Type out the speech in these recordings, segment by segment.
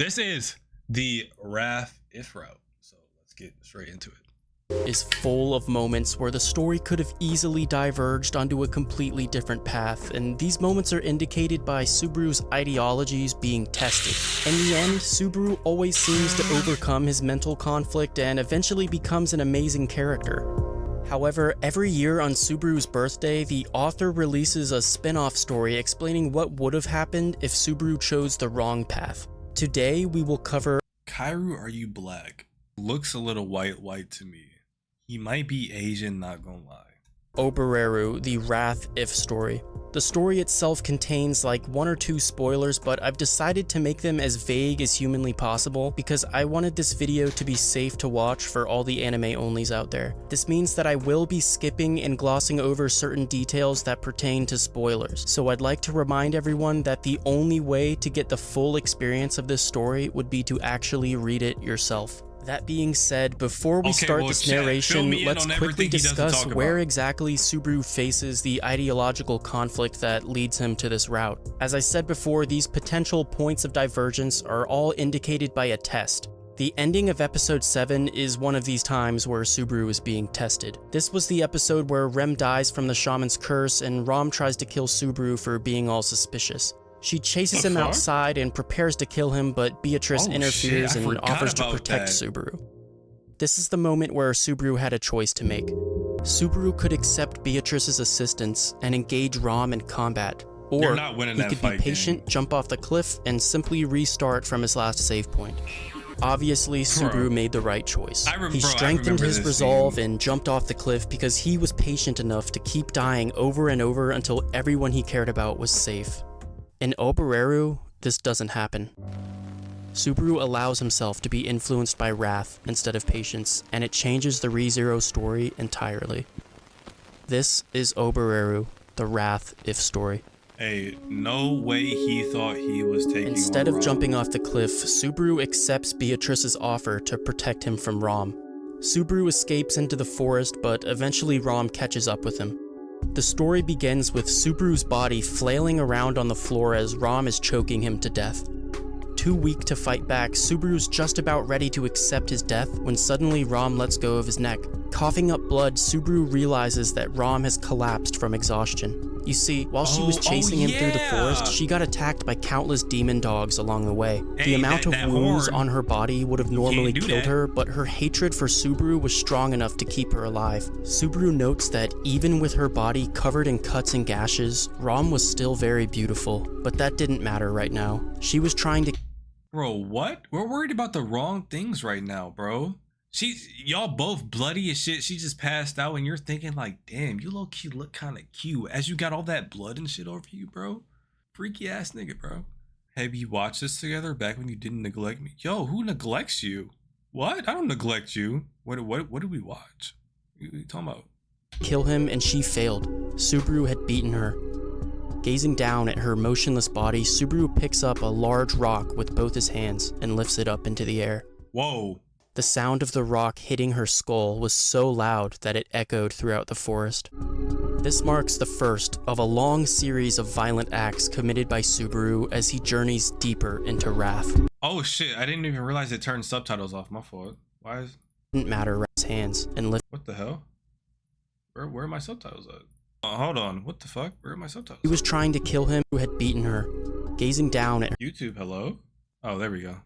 This is the Wrath If route, so let's get straight into it. Is full of moments where the story could have easily diverged onto a completely different path, and these moments are indicated by Subaru's ideologies being tested. In the end, Subaru always seems to overcome his mental conflict and eventually becomes an amazing character. However, every year on Subaru's birthday, the author releases a spin-off story explaining what would have happened if Subaru chose the wrong path. Today, we will cover Kairu, are you black? Looks a little white to me. He might be Asian, not gonna lie. Obereru, the Wrath If story. The story itself contains like 1 or 2 spoilers, but I've decided to make them as vague as humanly possible because I wanted this video to be safe to watch for all the anime onlys out there. This means that I will be skipping and glossing over certain details that pertain to spoilers, so I'd like to remind everyone that the only way to get the full experience of this story would be to actually read it yourself. That being said, before we start this narration, let's quickly discuss where exactly Subaru faces the ideological conflict that leads him to this route. As I said before, these potential points of divergence are all indicated by a test. The ending of episode 7 is one of these times where Subaru is being tested. This was the episode where Rem dies from the shaman's curse and Rom tries to kill Subaru for being all suspicious. She chases him outside and prepares to kill him, but Beatrice interferes and offers to protect Subaru. This is the moment where Subaru had a choice to make. Subaru could accept Beatrice's assistance and engage Rom in combat, or he could be patient, jump off the cliff, and simply restart from his last save point. Obviously, Subaru made the right choice. He strengthened his resolve and jumped off the cliff because he was patient enough to keep dying over and over until everyone he cared about was safe. In Obereru, this doesn't happen. Subaru allows himself to be influenced by wrath instead of patience, and it changes the ReZero story entirely. This is Obereru, the Wrath If story. Hey, no way he thought he was taking Instead of jumping off the cliff, Subaru accepts Beatrice's offer to protect him from Rom. Subaru escapes into the forest, but eventually Rom catches up with him. The story begins with Subaru's body flailing around on the floor as Rom is choking him to death. Too weak to fight back, Subaru's just about ready to accept his death when suddenly Rom lets go of his neck. Coughing up blood, Subaru realizes that Rom has collapsed from exhaustion. You see, while she was chasing him through the forest, she got attacked by countless demon dogs along the way. The amount of wounds on her body would have normally killed her, but her hatred for Subaru was strong enough to keep her alive. Subaru notes that even with her body covered in cuts and gashes, Rom was still very beautiful, but that didn't matter right now. She was trying to— Bro, what? We're worried about the wrong things right now, bro. Y'all both bloody as shit. She just passed out and you're thinking like, damn, you low-key look kind of cute as you got all that blood and shit over you, bro. Freaky ass nigga, bro. Have you watched this together back when you didn't neglect me? Yo, who neglects you? What? I don't neglect you. What did we watch? What are you talking about? Kill him, and she failed. Subaru had beaten her. Gazing down at her motionless body, Subaru picks up a large rock with both his hands and lifts it up into the air. Whoa. The sound of the rock hitting her skull was so loud that it echoed throughout the forest. This marks the first of a long series of violent acts committed by Subaru as he journeys deeper into wrath. Oh shit, I didn't even realize it turned subtitles off. My fault. Why is... Didn't matter his hands and lift. What the hell? Where are my subtitles at? Hold on, what the fuck? Where are my subtitles? He was trying to kill him who had beaten her. Gazing down at her. YouTube, hello? Oh, there we go.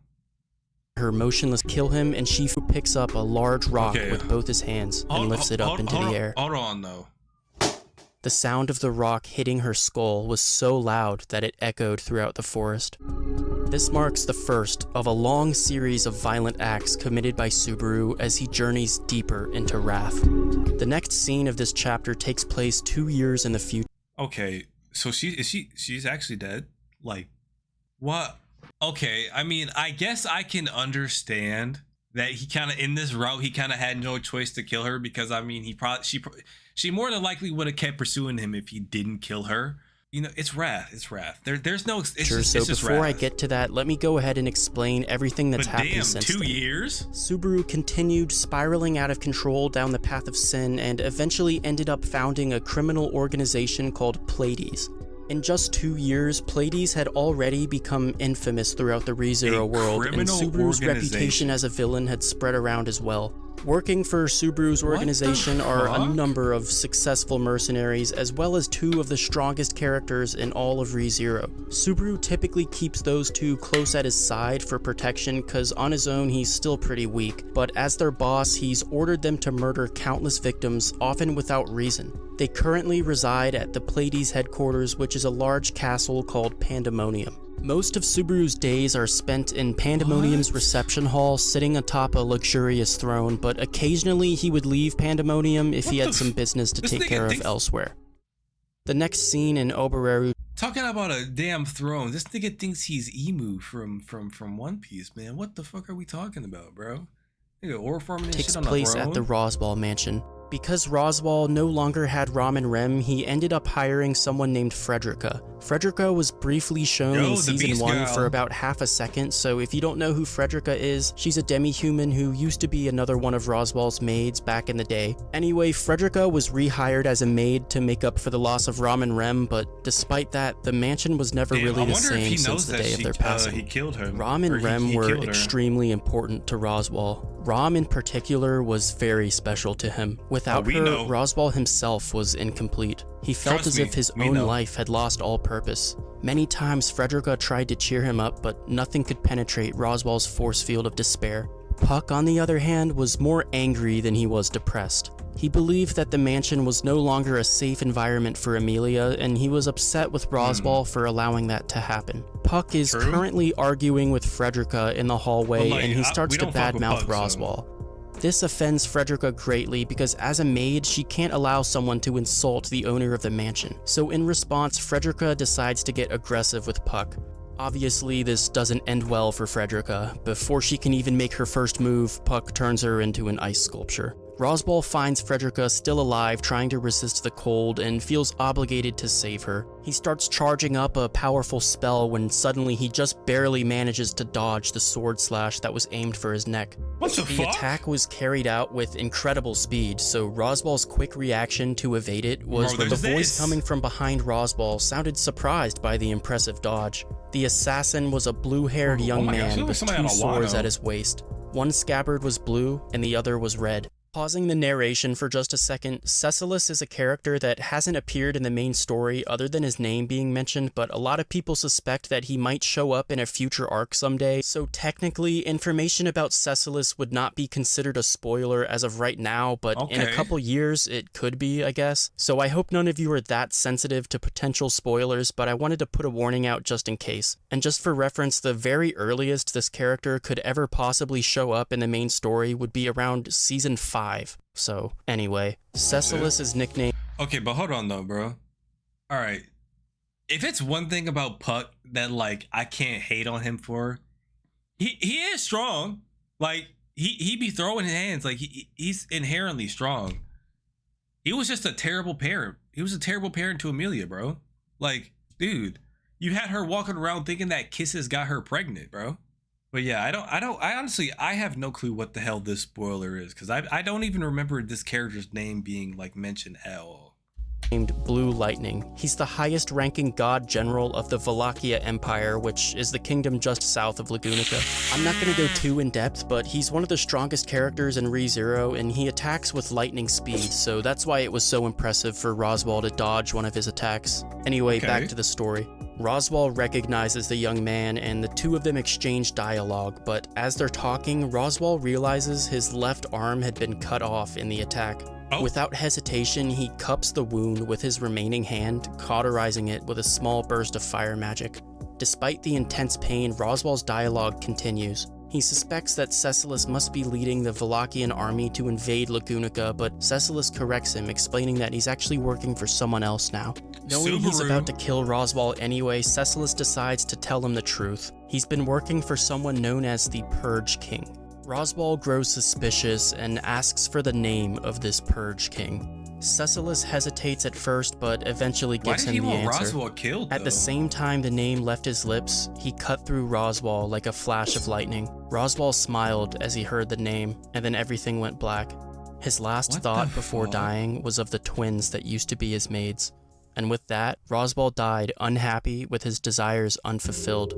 Her motionless kill him, and she picks up a large rock with both his hands and lifts it up into the air. Hold on though. The sound of the rock hitting her skull was so loud that it echoed throughout the forest. This marks the first of a long series of violent acts committed by Subaru as he journeys deeper into wrath. The next scene of this chapter takes place 2 years in the future. Okay, so she's actually dead? Like, what? Okay, I mean, I guess I can understand that he kind of, in this route, he kind of had no choice to kill her because, I mean, she more than likely would have kept pursuing him if he didn't kill her. You know, it's wrath. It's wrath. There's no. It's sure. Just, so before I get to that, let me go ahead and explain everything that's happened since 2 years. Subaru continued spiraling out of control down the path of sin and eventually ended up founding a criminal organization called Pleiades. In just 2 years, Pleiades had already become infamous throughout the ReZero world, and Subaru's reputation as a villain had spread around as well. Working for Subaru's organization are a number of successful mercenaries, as well as 2 of the strongest characters in all of ReZero. Subaru typically keeps those 2 close at his side for protection, cause on his own he's still pretty weak, but as their boss, he's ordered them to murder countless victims, often without reason. They currently reside at the Pleiades headquarters, which is a large castle called Pandemonium. Most of Subaru's days are spent in Pandemonium's reception hall, sitting atop a luxurious throne, but occasionally he would leave Pandemonium if he had some business to take care of elsewhere. The next scene in Obereru. Talking about a damn throne, this nigga thinks he's Emu from One Piece, man. What the fuck are we talking about, bro? Nigga, ore farming and shit on the throne? Takes place at the Roswaal mansion. Because Roswaal no longer had Rom and Rem, he ended up hiring someone named Frederica. Frederica was briefly shown in Season 1 for about half a second, so if you don't know who Frederica is, she's a demi-human who used to be another one of Roswaal's maids back in the day. Anyway, Frederica was rehired as a maid to make up for the loss of Rom and Rem, but despite that, the mansion was never really the same since the day of their passing. He killed her. Rom and Rem were extremely important to Roswaal. Rom in particular was very special to him. Without her, Roswaal himself was incomplete. He felt as if his own life had lost all purpose. Many times Frederica tried to cheer him up, but nothing could penetrate Roswaal's force field of despair. Puck, on the other hand, was more angry than he was depressed. He believed that the mansion was no longer a safe environment for Amelia, and he was upset with Roswaal for allowing that to happen. Puck is currently arguing with Frederica in the hallway, and he starts to badmouth Roswaal. This offends Frederica greatly because as a maid, she can't allow someone to insult the owner of the mansion. So in response, Frederica decides to get aggressive with Puck. Obviously, this doesn't end well for Frederica. Before she can even make her first move, Puck turns her into an ice sculpture. Roswaal finds Frederica still alive, trying to resist the cold, and feels obligated to save her. He starts charging up a powerful spell when suddenly he just barely manages to dodge the sword slash that was aimed for his neck. The attack was carried out with incredible speed, so Roswaal's quick reaction to evade it was that the voice coming from behind Roswaal sounded surprised by the impressive dodge. The assassin was a blue-haired young man with 2 swords at his waist. One scabbard was blue and the other was red. Pausing the narration for just a second, Cecilus is a character that hasn't appeared in the main story other than his name being mentioned, but a lot of people suspect that he might show up in a future arc someday, so technically information about Cecilus would not be considered a spoiler as of right now, but in a couple years it could be, I guess. So I hope none of you are that sensitive to potential spoilers, but I wanted to put a warning out just in case. And just for reference, the very earliest this character could ever possibly show up in the main story would be around Season 5. So anyway, Cecilus is nicknamed. Okay, but hold on though, bro. All right, if it's one thing about Puck that like I can't hate on him for, he is strong. Like he be throwing hands. Like he's inherently strong. He was just a terrible parent. He was a terrible parent to Amelia, bro. Like, dude, you had her walking around thinking that kisses got her pregnant, bro. But yeah, I honestly have no clue what the hell this spoiler is, because I don't even remember this character's name being like mentioned at all. Named Blue Lightning. He's the highest ranking god general of the Wallachia Empire, which is the kingdom just south of Lagunica. I'm not going to go too in depth, but he's one of the strongest characters in ReZero, and he attacks with lightning speed, so that's why it was so impressive for Roswaal to dodge one of his attacks. Anyway, back to the story. Roswaal recognizes the young man and the 2 of them exchange dialogue, but as they're talking, Roswaal realizes his left arm had been cut off in the attack. Without hesitation, he cups the wound with his remaining hand, cauterizing it with a small burst of fire magic. Despite the intense pain, Roswaal's dialogue continues. He suspects that Cecilus must be leading the Wallachian army to invade Lagunica, but Cecilus corrects him, explaining that he's actually working for someone else now. Knowing he's about to kill Roswaal anyway, Cecilus decides to tell him the truth. He's been working for someone known as the Purge King. Roswaal grows suspicious and asks for the name of this Purge King. Cecilus hesitates at first, but eventually gives him the answer. Roswaal killed, though? At the same time the name left his lips, he cut through Roswaal like a flash of lightning. Roswaal smiled as he heard the name, and then everything went black. His last thought before dying was of the twins that used to be his maids. And with that, Roswaal died unhappy with his desires unfulfilled.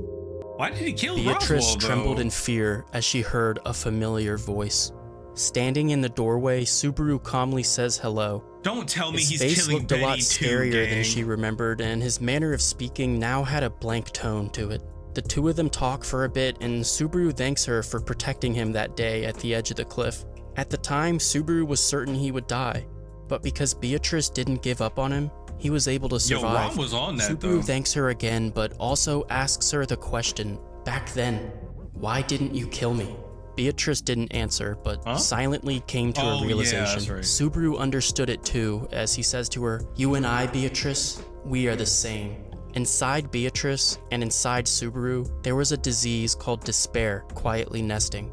Why did he kill Beatrice Roswaal, trembled though? in fear as she heard a familiar voice. Standing in the doorway, Subaru calmly says hello. Don't tell me His he's face killing looked a lot Betty too, scarier gang. than she remembered, and his manner of speaking now had a blank tone to it. The two of them talk for a bit, and Subaru thanks her for protecting him that day at the edge of the cliff. At the time, Subaru was certain he would die, but because Beatrice didn't give up on him, he was able to survive. Yo, Rom was on that, Subaru though. thanks her again, but also asks her the question, back then, why didn't you kill me? Beatrice didn't answer, but silently came to a realization. Yeah, that's right. Subaru understood it too, as he says to her, "You and I, Beatrice, we are the same." Inside Beatrice and inside Subaru, there was a disease called despair quietly nesting.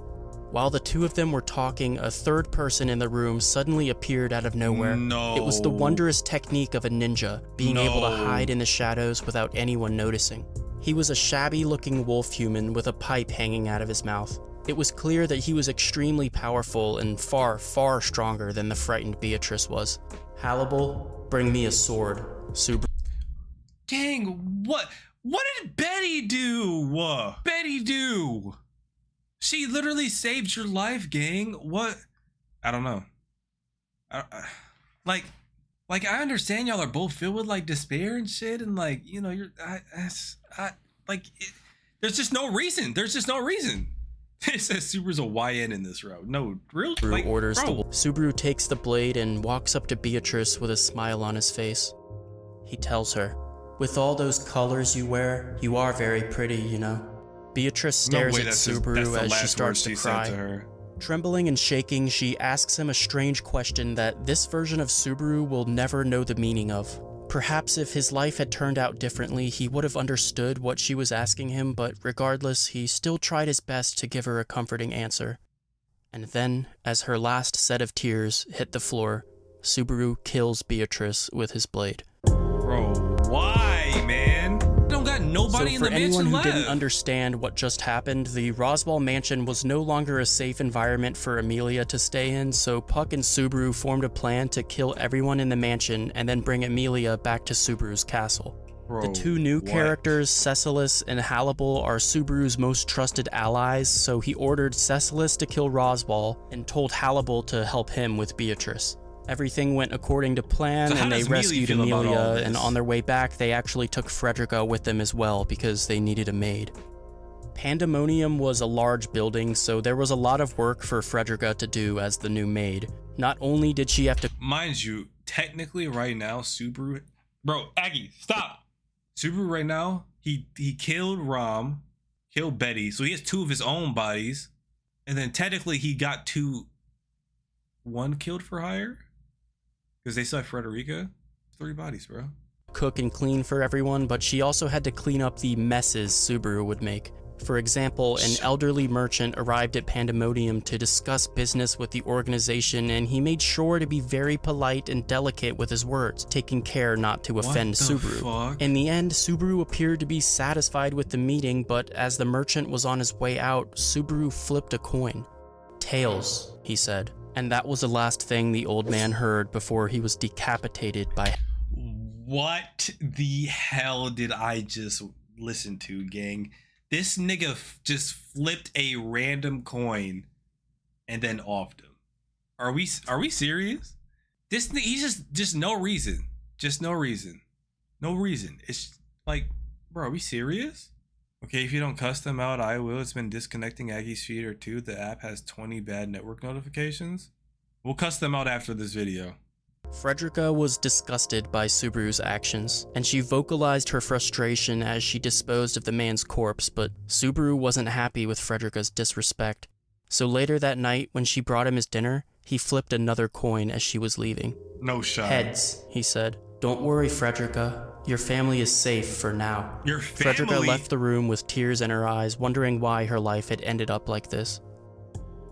While the two of them were talking, a third person in the room suddenly appeared out of nowhere. No. It was the wondrous technique of a ninja, being able to hide in the shadows without anyone noticing. He was a shabby-looking wolf human with a pipe hanging out of his mouth. It was clear that he was extremely powerful and far, far stronger than the frightened Beatrice was. "Hannibal, bring me a sword," Subaru. Gang, what did Betty do? Betty do? She literally saved your life, gang. What? I don't know. Like I understand y'all are both filled with like despair and shit, and like, you know, there's just no reason. There's just no reason. It says Subaru's a YN in this row. No, real. Like, orders bro. the Subaru takes the blade and walks up to Beatrice with a smile on his face. He tells her, "With all those colors you wear, you are very pretty, you know." Beatrice stares at Subaru as she starts to cry. Trembling and shaking, she asks him a strange question that this version of Subaru will never know the meaning of. Perhaps if his life had turned out differently, he would have understood what she was asking him, but regardless, he still tried his best to give her a comforting answer. And then, as her last set of tears hit the floor, Subaru kills Beatrice with his blade. Bro, why, man? Don't got nobody in the mansion left. So for anyone who didn't understand what just happened, the Roswaal mansion was no longer a safe environment for Amelia to stay in, so Puck and Subaru formed a plan to kill everyone in the mansion and then bring Amelia back to Subaru's castle. Bro, the two new characters, Cecilis and Hannibal, are Subaru's most trusted allies, so he ordered Cecilis to kill Roswaal and told Hannibal to help him with Beatrice. Everything went according to plan, and they rescued Amelia, and on their way back, they actually took Frederica with them as well because they needed a maid. Pandemonium was a large building, so there was a lot of work for Frederica to do as the new maid. Not only did she have to— Mind you, technically right now, Subaru— Bro, Aggie, stop! Subaru right now, he killed Rom, killed Betty, so he has two of his own bodies, and then technically he got one killed for hire? Because they saw Frederica. 3 bodies, bro. Cook and clean for everyone, but she also had to clean up the messes Subaru would make. For example, an elderly merchant arrived at Pandemonium to discuss business with the organization, and he made sure to be very polite and delicate with his words, taking care not to offend Subaru. In the end, Subaru appeared to be satisfied with the meeting, but as the merchant was on his way out, Subaru flipped a coin. "Tails," he said. And that was the last thing the old man heard before he was decapitated by— What the hell did I just listen to, gang? This nigga just flipped a random coin and then offed him. Are we serious? He's just no reason. Just no reason. No reason. It's like, bro, are we serious? Okay, if you don't cuss them out, I will. It's been disconnecting Aggie's feeder too. The app has 20 bad network notifications. We'll cuss them out after this video. Frederica was disgusted by Subaru's actions, and she vocalized her frustration as she disposed of the man's corpse, but Subaru wasn't happy with Frederica's disrespect. So later that night, when she brought him his dinner, he flipped another coin as she was leaving. No shot. "Heads," he said. "Don't worry, Frederica. Your family is safe for now." Your family? Frederica left the room with tears in her eyes, wondering why her life had ended up like this.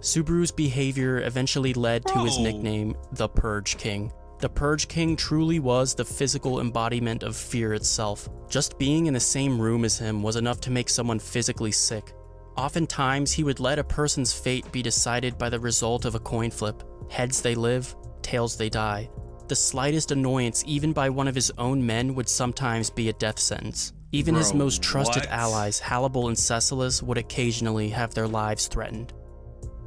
Subaru's behavior eventually led to his nickname, the Purge King. The Purge King truly was the physical embodiment of fear itself. Just being in the same room as him was enough to make someone physically sick. Oftentimes, he would let a person's fate be decided by the result of a coin flip. Heads they live, tails they die. the slightest annoyance even by one of his own men would sometimes be a death sentence. Even his most trusted allies, Hannibal and Cecilus, would occasionally have their lives threatened.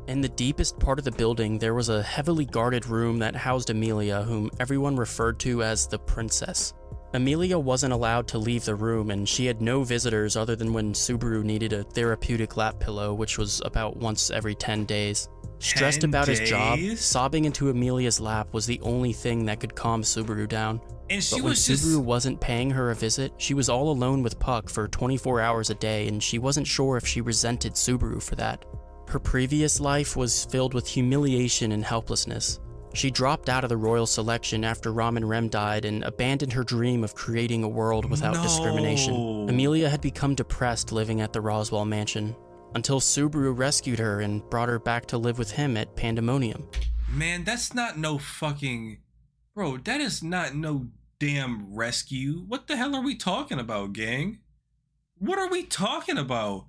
In the deepest part of the building, there was a heavily guarded room that housed Amelia, whom everyone referred to as the Princess. Amelia wasn't allowed to leave the room, and she had no visitors other than when Subaru needed a therapeutic lap pillow, which was about once every 10 days. Stressed about his job, sobbing into Amelia's lap was the only thing that could calm Subaru down. And But when Subaru wasn't paying her a visit, she was all alone with Puck for 24 hours a day, and she wasn't sure if she resented Subaru for that. Her previous life was filled with humiliation and helplessness. She dropped out of the royal selection after Ramen Rem died and abandoned her dream of creating a world without discrimination. Amelia had become depressed living at the Roswell mansion, until Subaru rescued her and brought her back to live with him at Pandemonium. Man, that's not no fucking... Bro, that is not no damn rescue. What the hell are we talking about, gang? What are we talking about?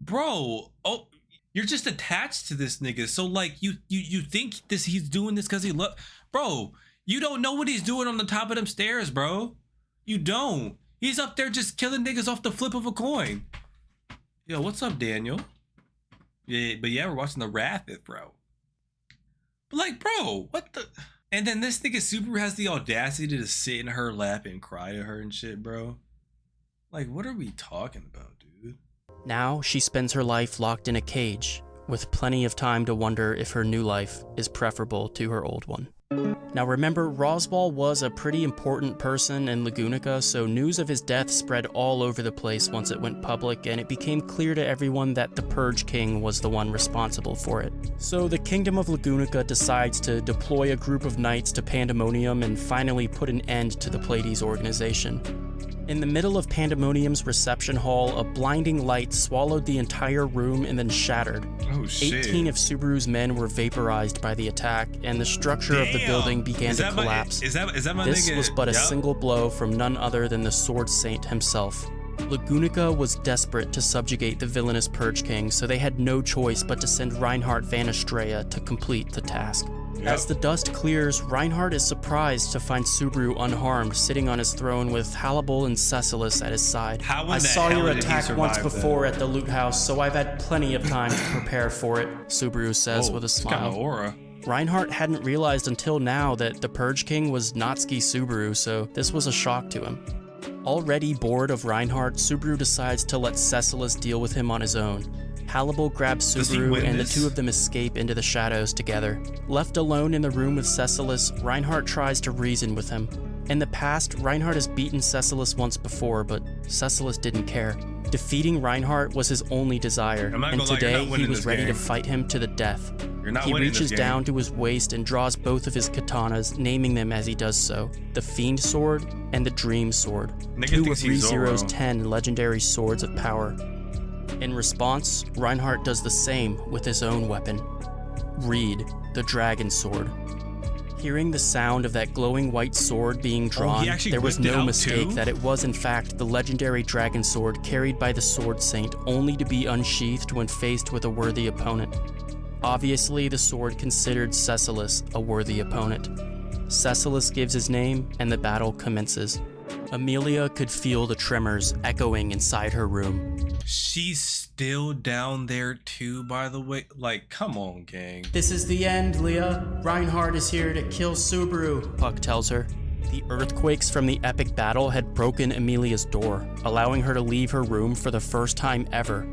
Bro, oh... You're just attached to this nigga, so like you think this he's doing this because he love, bro. You don't know what he's doing on the top of them stairs, bro. You don't. He's up there just killing niggas off the flip of a coin. Yo, what's up, Daniel? Yeah, but yeah, we're watching the Wrath, bro. But like, bro, what the? And then this nigga Subaru has the audacity to just sit in her lap and cry to her and shit, bro. Like, what are we talking about, dude? Now, she spends her life locked in a cage, with plenty of time to wonder if her new life is preferable to her old one. Now remember, Roswaal was a pretty important person in Lagunica, so news of his death spread all over the place once it went public, and it became clear to everyone that the Purge King was the one responsible for it. So the Kingdom of Lagunica decides to deploy a group of knights to Pandemonium and finally put an end to the Pleiades organization. In the middle of Pandemonium's reception hall, a blinding light swallowed the entire room and then shattered. Oh shit. 18 of Subaru's men were vaporized by the attack, and the structure of the building began to collapse. Is that my This nigga? was but a single blow from none other than the Sword Saint himself. Lagunica was desperate to subjugate the villainous Purge King, so they had no choice but to send Reinhardt Van Estrella to complete the task. As the dust clears, Reinhardt is surprised to find Subaru unharmed, sitting on his throne with Hannibal and Cecilus at his side. I saw your attack once before at the loot house, so I've had plenty of time to prepare for it, Subaru says with a smile. Aura. Reinhardt hadn't realized until now that the Purge King was Natsuki Subaru, so this was a shock to him. Already bored of Reinhardt, Subaru decides to let Cecilus deal with him on his own. Hannibal grabs Subaru and the two of them escape into the shadows together. Left alone in the room with Cecilus, Reinhardt tries to reason with him. In the past, Reinhardt has beaten Cecilus once before, but Cecilus didn't care. Defeating Reinhardt was his only desire, and today he was ready to fight him to the death. He reaches down to his waist and draws both of his katanas, naming them as he does so: the Fiend Sword and the Dream Sword, two of ReZero's 10 legendary swords of power. In response, Reinhardt does the same with his own weapon, Reed, the Dragon Sword. Hearing the sound of that glowing white sword being drawn, there was no mistake that it was in fact the legendary Dragon Sword carried by the Sword Saint, only to be unsheathed when faced with a worthy opponent. Obviously, the sword considered Cecilus a worthy opponent. Cecilus gives his name, and the battle commences. Amelia could feel the tremors echoing inside her room. She's still down there too, by the way. Like, come on, gang. This is the end, Leah. Reinhardt is here to kill Subaru, Puck tells her. The earthquakes from the epic battle had broken Amelia's door, allowing her to leave her room for the first time ever.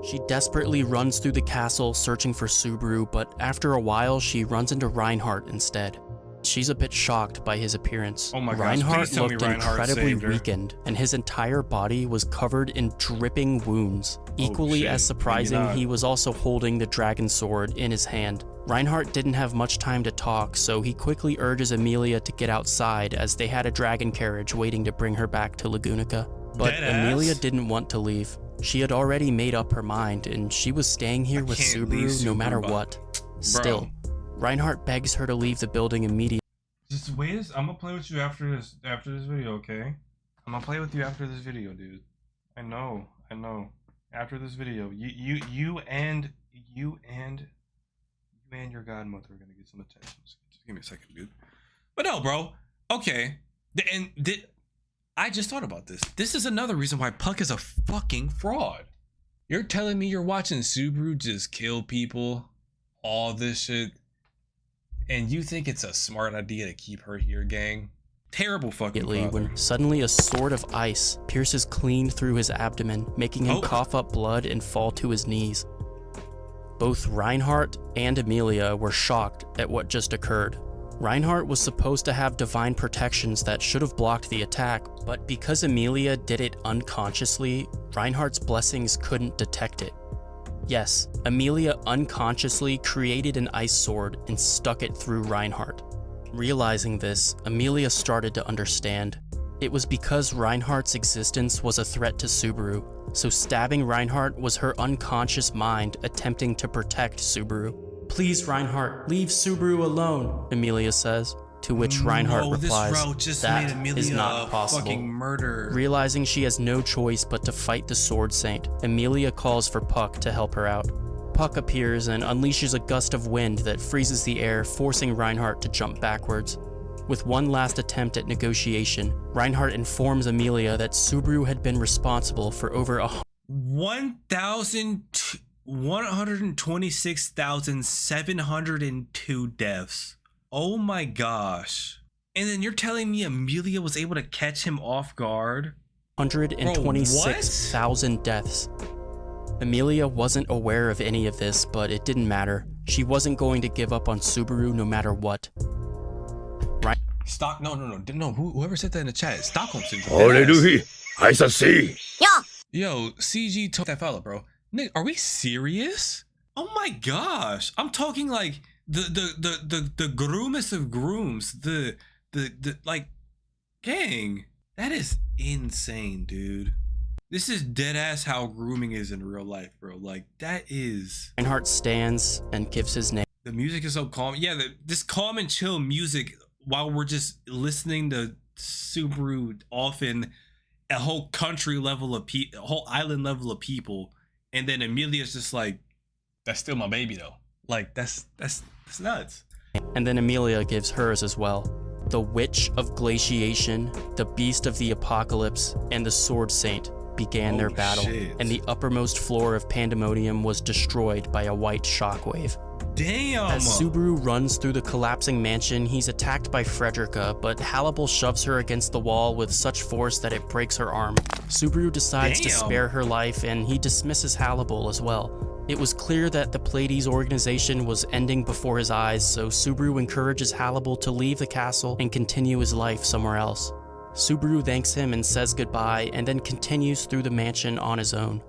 She desperately runs through the castle searching for Subaru, but after a while she runs into Reinhardt instead. She's a bit shocked by his appearance. Oh my gosh, Reinhardt looked incredibly weakened, and his entire body was covered in dripping wounds. Equally as surprising, he was also holding the dragon sword in his hand. Reinhardt didn't have much time to talk, so he quickly urges Amelia to get outside as they had a dragon carriage waiting to bring her back to Lagunica. But Amelia didn't want to leave. She had already made up her mind, and she was staying here with Subaru no matter what. Still, Reinhardt begs her to leave the building immediately. Just wait. I'm gonna play with you after this video, okay? I'm gonna play with you after this video, dude. I know. After this video, you and your godmother are gonna get some attention. Just give me a second, dude. But no, bro. Okay. I just thought about this. This is another reason why Puck is a fucking fraud. You're telling me you're watching Subaru just kill people, all this shit, and you think it's a smart idea to keep her here, gang? Terrible fucking father. When suddenly a sword of ice pierces clean through his abdomen, making him cough up blood and fall to his knees. Both Reinhardt and Amelia were shocked at what just occurred. Reinhardt was supposed to have divine protections that should have blocked the attack, but because Amelia did it unconsciously, Reinhardt's blessings couldn't detect it. Yes, Amelia unconsciously created an ice sword and stuck it through Reinhardt. Realizing this, Amelia started to understand. It was because Reinhardt's existence was a threat to Subaru, so stabbing Reinhardt was her unconscious mind attempting to protect Subaru. "Please, Reinhardt, leave Subaru alone," Amelia says, to which Reinhardt replies, this route just "That made Amelia is not a possible." fucking murder. Realizing she has no choice but to fight the Sword Saint, Amelia calls for Puck to help her out. Puck appears and unleashes a gust of wind that freezes the air, forcing Reinhardt to jump backwards. With one last attempt at negotiation, Reinhardt informs Amelia that Subaru had been responsible for over 126,702 deaths. Oh my gosh. And then you're telling me Amelia was able to catch him off guard? 126,000 deaths. Amelia wasn't aware of any of this, but it didn't matter. She wasn't going to give up on Subaru no matter what. Whoever said that in the chat, Stockholm syndrome. Yo, CG told that fella, bro. Nick, are we serious? Oh my gosh. I'm talking like the groomest of grooms. The like, gang. That is insane, dude. This is dead ass how grooming is in real life, bro. Like, that is. Reinhardt stands and gives his name. The music is so calm. Yeah, this calm and chill music while we're just listening to Subaru often a whole country level of a whole island level of people, and then Amelia's just like, that's still my baby though. Like, that's nuts. And then Amelia gives hers as well. The Witch of Glaciation, the Beast of the Apocalypse, and the Sword Saint began their battle, and the uppermost floor of Pandemonium was destroyed by a white shockwave. Damn! As Subaru runs through the collapsing mansion, he's attacked by Frederica, but Hannibal shoves her against the wall with such force that it breaks her arm. Subaru decides to spare her life, and he dismisses Hannibal as well. It was clear that the Pleiades organization was ending before his eyes, so Subaru encourages Hannibal to leave the castle and continue his life somewhere else. Subaru thanks him and says goodbye, and then continues through the mansion on his own.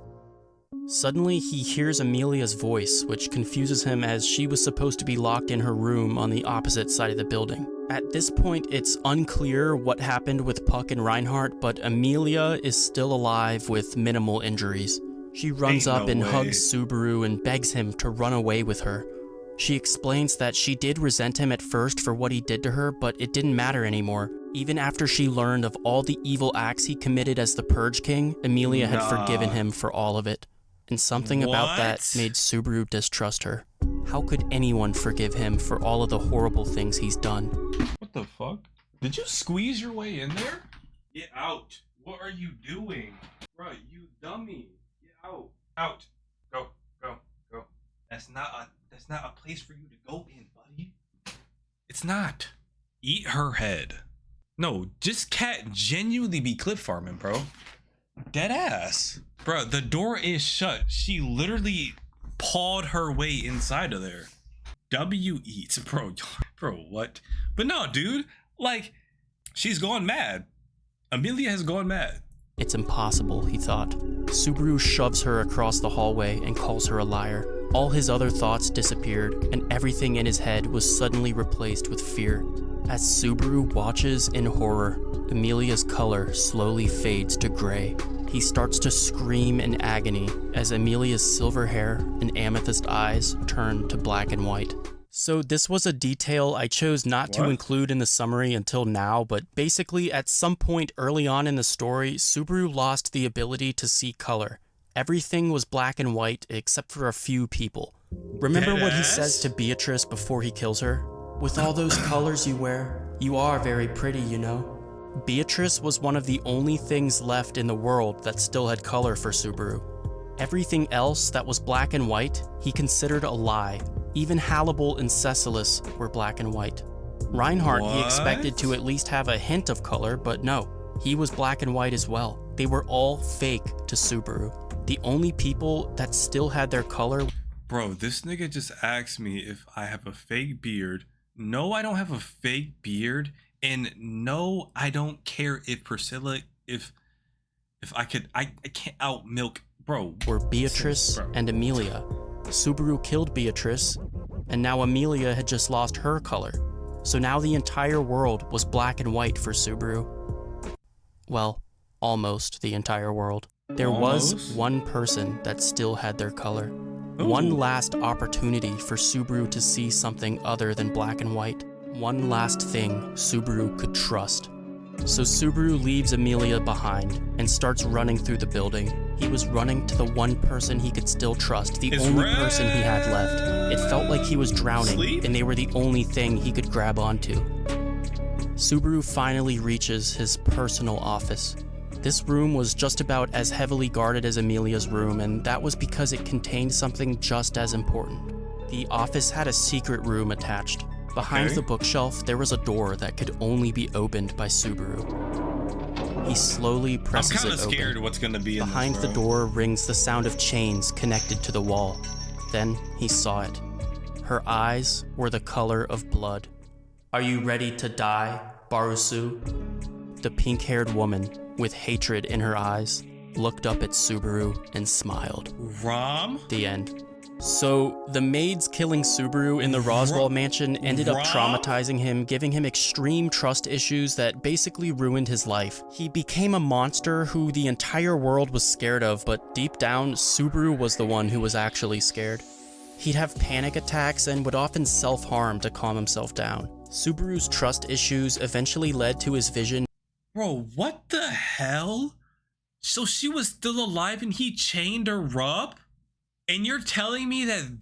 Suddenly, he hears Amelia's voice, which confuses him as she was supposed to be locked in her room on the opposite side of the building. At this point, it's unclear what happened with Puck and Reinhardt, but Amelia is still alive with minimal injuries. She runs up and hugs Subaru and begs him to run away with her. She explains that she did resent him at first for what he did to her, but it didn't matter anymore. Even after she learned of all the evil acts he committed as the Purge King, Amelia had forgiven him for all of it. And something about that made Subaru distrust her. How could anyone forgive him for all of the horrible things he's done? What the fuck? Did you squeeze your way in there? Get out. What are you doing? Bro, you dummy. Get out. Out. Go. Go. Go. That's not a place for you to go in, buddy. It's not. Eat her head. No, just cat genuinely be clip farming, bro. Dead ass. Bro, the door is shut. She literally pawed her way inside of there. W eats. Bro, what? But no, dude. Like, she's gone mad. Amelia has gone mad. It's impossible, he thought. Subaru shoves her across the hallway and calls her a liar. All his other thoughts disappeared, and everything in his head was suddenly replaced with fear. As Subaru watches in horror, Amelia's color slowly fades to gray. He starts to scream in agony as Amelia's silver hair and amethyst eyes turn to black and white. So this was a detail I chose not to include in the summary until now, but basically at some point early on in the story, Subaru lost the ability to see color. Everything was black and white except for a few people. Remember what he says to Beatrice before he kills her? With all those colors you wear, You are very pretty, you know. Beatrice was one of the only things left in the world that still had color for Subaru. Everything else that was black and white, he considered a lie. Even Hannibal and Cecilus were black and white. Reinhardt, he expected to at least have a hint of color, but no, he was black and white as well. They were all fake to Subaru. The only people that still had their color. Bro, this nigga just asked me if I have a fake beard. No, I don't have a fake beard. And no, I don't care if Priscilla, if I could, I can't out milk, bro. Were Beatrice and Amelia. Subaru killed Beatrice, and now Amelia had just lost her color. So now the entire world was black and white for Subaru. Well, almost the entire world. There was one person that still had their color. Ooh. One last opportunity for Subaru to see something other than black and white. One last thing Subaru could trust. So Subaru leaves Amelia behind and starts running through the building. He was running to the one person he could still trust, the only person he had left. It felt like he was drowning, and they were the only thing he could grab onto. Subaru finally reaches his personal office. This room was just about as heavily guarded as Amelia's room, and that was because it contained something just as important. The office had a secret room attached. Behind the bookshelf, there was a door that could only be opened by Subaru. He slowly presses it open. I'm kind of scared of what's going to be in Behind this, the door rings the sound of chains connected to the wall. Then he saw it. Her eyes were the color of blood. "Are you ready to die, Barusu?" The pink-haired woman, with hatred in her eyes, looked up at Subaru and smiled. Rom? The end. So, the maids killing Subaru in the Roswell mansion ended up traumatizing him, giving him extreme trust issues that basically ruined his life. He became a monster who the entire world was scared of, but deep down, Subaru was the one who was actually scared. He'd have panic attacks and would often self-harm to calm himself down. Subaru's trust issues eventually led to his vision. Bro, what the hell? So she was still alive and he chained her up? And you're telling me that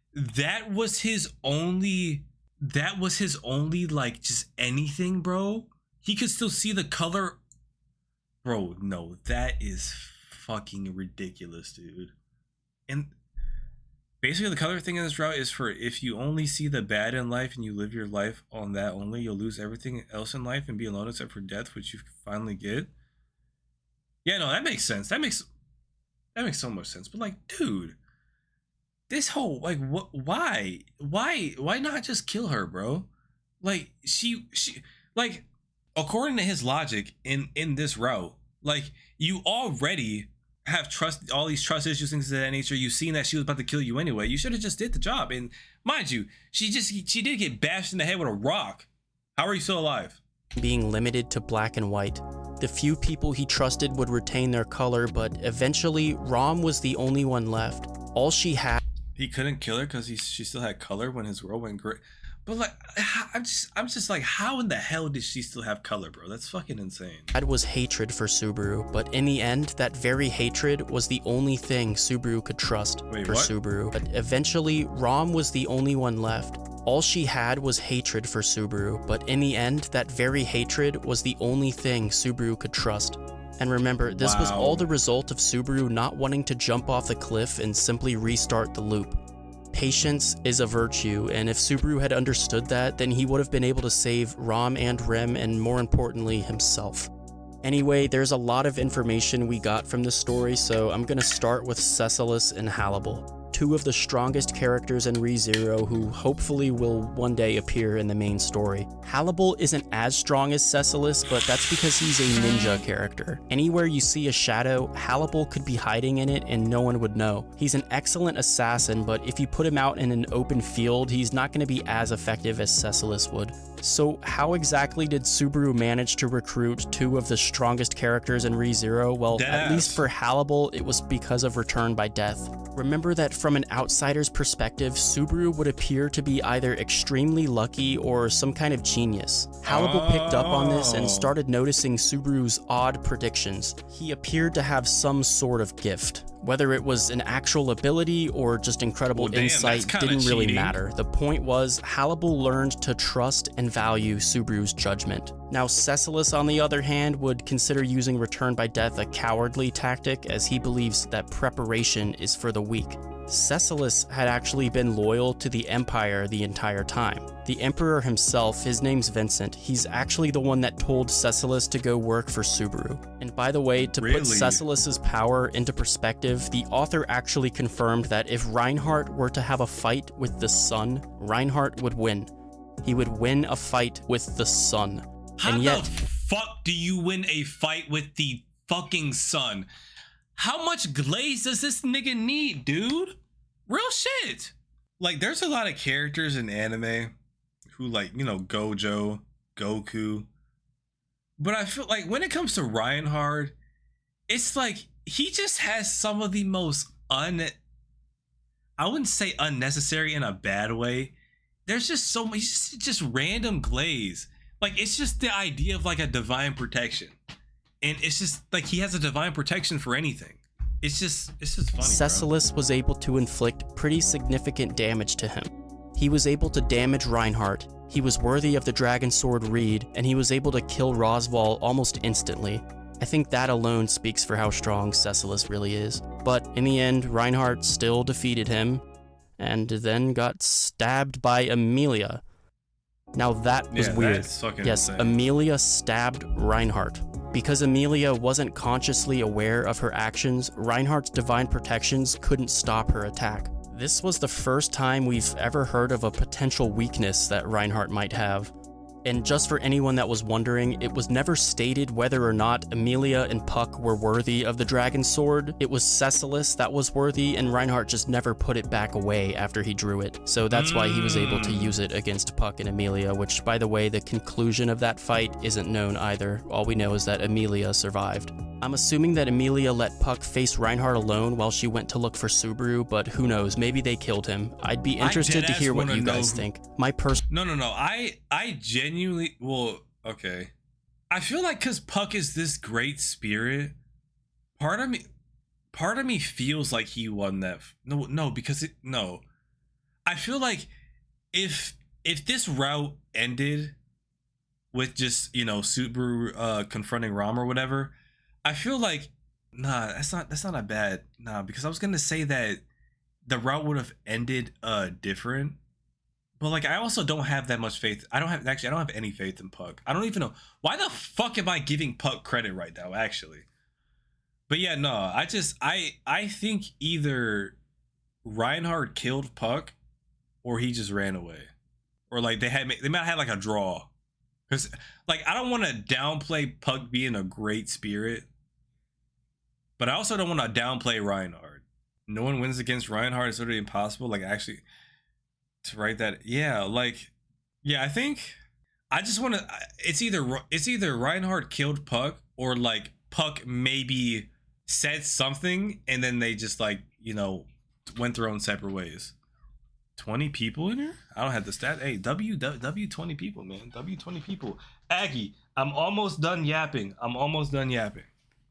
that was his only like just anything, bro? He could still see the color. Bro, no, that is fucking ridiculous, dude. And basically the color thing in this route is for if you only see the bad in life and you live your life on that only, you'll lose everything else in life and be alone except for death, which you finally get. Yeah, no, that makes sense. That makes so much sense. But like, dude, this whole like why not just kill her, bro? Like she like, according to his logic in this route, like you already have all these trust issues, things of that nature. You've seen that she was about to kill you anyway. You should have just did the job. And mind you, she did get bashed in the head with a rock. How are you still alive? Being limited to black and white. The few people he trusted would retain their color, but eventually, Rom was the only one left. All she had. He couldn't kill her because she still had color when his world went gray. But like, I'm just like, how in the hell did she still have color, bro? That's fucking insane. That was hatred for Subaru, but in the end, that very hatred was the only thing Subaru could trust Subaru. But eventually, Rom was the only one left. All she had was hatred for Subaru, but in the end, that very hatred was the only thing Subaru could trust. And remember, this was all the result of Subaru not wanting to jump off the cliff and simply restart the loop. Patience is a virtue, and if Subaru had understood that, then he would have been able to save Rom and Rem, and more importantly, himself. Anyway, there's a lot of information we got from this story, so I'm gonna start with Cecilus and Hannibal, two of the strongest characters in ReZero who hopefully will one day appear in the main story. Hannibal isn't as strong as Cecilus, but that's because he's a ninja character. Anywhere you see a shadow, Hannibal could be hiding in it and no one would know. He's an excellent assassin, but if you put him out in an open field, he's not going to be as effective as Cecilus would. So how exactly did Subaru manage to recruit two of the strongest characters in ReZero? Well, at least for Hannibal, it was because of Return by Death. Remember that from an outsider's perspective, Subaru would appear to be either extremely lucky or some kind of genius. Hannibal picked up on this and started noticing Subaru's odd predictions. He appeared to have some sort of gift. Whether it was an actual ability or just incredible insight didn't really matter. The point was, Hannibal learned to trust and value Subaru's judgment. Now, Cecilus, on the other hand, would consider using return by death a cowardly tactic, as he believes that preparation is for the weak. Cecilus had actually been loyal to the Empire the entire time. The Emperor himself, his name's Vincent, he's actually the one that told Cecilus to go work for Subaru. And by the way, to put Cecilus's power into perspective, the author actually confirmed that if Reinhardt were to have a fight with the sun, Reinhardt would win. He would win a fight with the sun. How the fuck do you win a fight with the fucking sun? How much glaze does this nigga need, dude? Real shit. Like, there's a lot of characters in anime who, like, you know, Gojo, Goku. But I feel like when it comes to Reinhardt, it's like he just has some of the most I wouldn't say unnecessary in a bad way. There's just so much, just random glaze. Like, it's just the idea of like a divine protection. And it's just like he has a divine protection for anything. It's just funny. Cecilus was able to inflict pretty significant damage to him. He was able to damage Reinhardt, he was worthy of the Dragon Sword Reed, and he was able to kill Roswaal almost instantly. I think that alone speaks for how strong Cecilus really is. But in the end, Reinhardt still defeated him, and then got stabbed by Amelia. Now that was weird. That's fucking yes, insane. Amelia stabbed Reinhardt. Because Amelia wasn't consciously aware of her actions, Reinhardt's divine protections couldn't stop her attack. This was the first time we've ever heard of a potential weakness that Reinhardt might have. And just for anyone that was wondering, it was never stated whether or not Amelia and Puck were worthy of the Dragon Sword. It was Cecilus that was worthy, and Reinhardt just never put it back away after he drew it. So that's why he was able to use it against Puck and Amelia, which, by the way, the conclusion of that fight isn't known either. All we know is that Amelia survived. I'm assuming that Amelia let Puck face Reinhardt alone while she went to look for Subaru, but who knows, maybe they killed him. I'd be interested to hear what you guys think. My No. I genuinely, well, okay. I feel like because Puck is this great spirit, part of me feels like he won that. No. I feel like if this route ended with just, you know, Subaru confronting Ram or whatever, I feel like that's not a bad because I was gonna say that the route would have ended different, but like I also don't have that much faith. I don't have any faith in Puck. I don't even know why the fuck am I giving Puck credit right now, actually. But yeah, no, I think either Reinhardt killed Puck or he just ran away, or like they might have had like a draw. Because, like, I don't want to downplay Puck being a great spirit, but I also don't want to downplay Reinhardt. No one wins against Reinhardt. It's literally impossible. Like, actually, to write that. Yeah, like, yeah, I think I just want to. It's either Reinhardt killed Puck or like Puck maybe said something and then they just like, you know, went their own separate ways. 20 people in here? I don't have the stat. Hey, W 20 people, man. W 20 people. Aggie, I'm almost done yapping.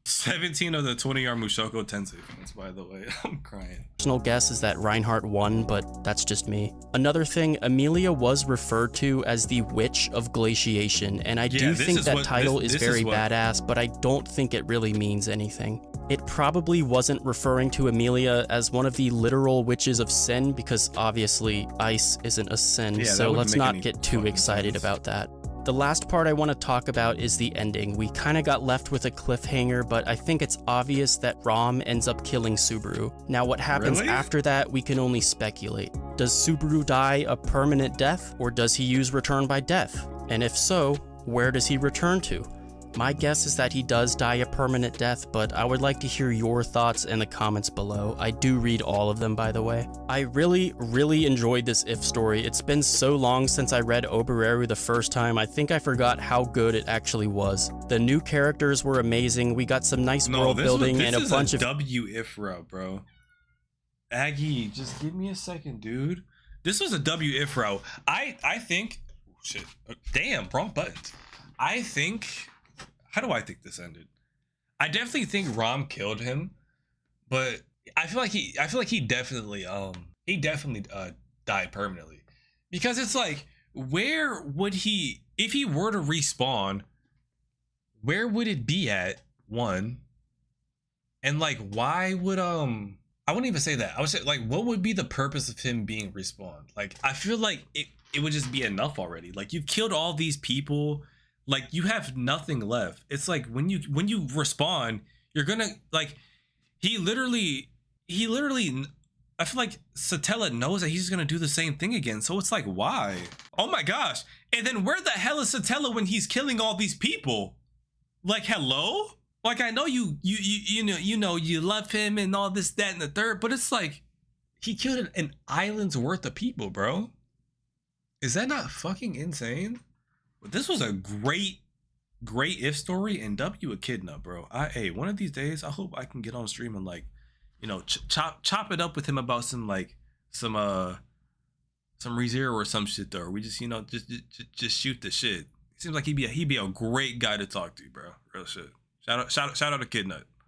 17 of the 20 are Mushoku Tensei fans, by the way. I'm crying. Personal guess is that Reinhardt won, but that's just me. Another thing, Amelia was referred to as the Witch of Glaciation, and I do think that title is very badass, but I don't think it really means anything. It probably wasn't referring to Amelia as one of the literal witches of sin, because obviously ice isn't a sin, so let's not get too excited about that. The last part I want to talk about is the ending. We kind of got left with a cliffhanger, but I think it's obvious that Ram ends up killing Subaru. Now what happens after that, we can only speculate. Does Subaru die a permanent death, or does he use return by death? And if so, where does he return to? My guess is that he does die a permanent death, but I would like to hear your thoughts in the comments below. I do read all of them, by the way. I really enjoyed this If story. It's been so long since I read Obereru the first time, I think I forgot how good it actually was. The new characters were amazing, we got some nice world building and a bunch of W-If route, bro. Aggie, just give me a second, dude. This was a W-If route. I think, oh, shit, damn, wrong buttons. How do I think this ended? I definitely think Ram killed him, but I feel like he definitely died permanently, because it's like, where would he, if he were to respawn, where would it be at, one? And like, why would I wouldn't even say that. I would say, like, what would be the purpose of him being respawned? Like, I feel like it would just be enough already. Like, you've killed all these people, like, you have nothing left. It's like, when you respawn, you're gonna, like, he literally I feel like Satella knows that he's gonna do the same thing again. So it's like, why? Oh my gosh. And then where the hell is Satella when he's killing all these people? Like, hello? Like, I know you know you love him and all this, that, and the third, but it's like, he killed an island's worth of people, bro. Is that not fucking insane? This was a great if story, and W Echidna, bro. Hey, one of these days, I hope I can get on stream and, like, you know, chop it up with him about some ReZero or some shit, though. Or we just, you know, just shoot the shit. Seems like he'd be a great guy to talk to, bro. Real shit. Shout out to Kidnut.